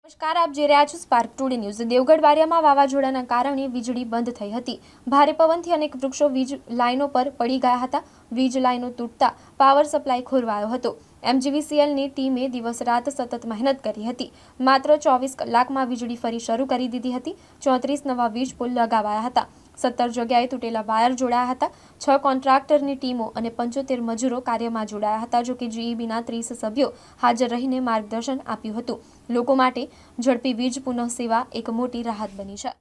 નમસ્કાર, આપ જોઈ રહ્યા છો સ્પાર્ક ટુડે ન્યૂઝ। દેવગઢ બારિયામાં વાવાઝોડાના કારણે વીજળી બંધ થઈ હતી। ભારે પવનથી અનેક વૃક્ષો વીજ લાઇનો પર પડી ગયા હતા। વીજ લાઇનો તૂટતા પાવર સપ્લાય ખોરવાયો હતો। એમજીવીસીએલની ટીમે દિવસ રાત સતત મહેનત કરી હતી। માત્ર 24 કલાકમાં વીજળી ફરી શરૂ કરી દીધી હતી। 34 નવા વીજ પુલ લગાવાયા હતા। 17 જગ્યાએ તૂટેલા વાયર જોડાયા હતા। 6 કોન્ટ્રાક્ટરની ટીમો અને 75 મજૂરો કાર્યમાં જોડાયા હતા। જોકે જીઈબીના 30 સભ્યો હાજર રહીને માર્ગદર્શન આપ્યું હતું। લોકો માટે ઝડપી વીજ પુનઃ સેવા એક મોટી રાહત બની છે।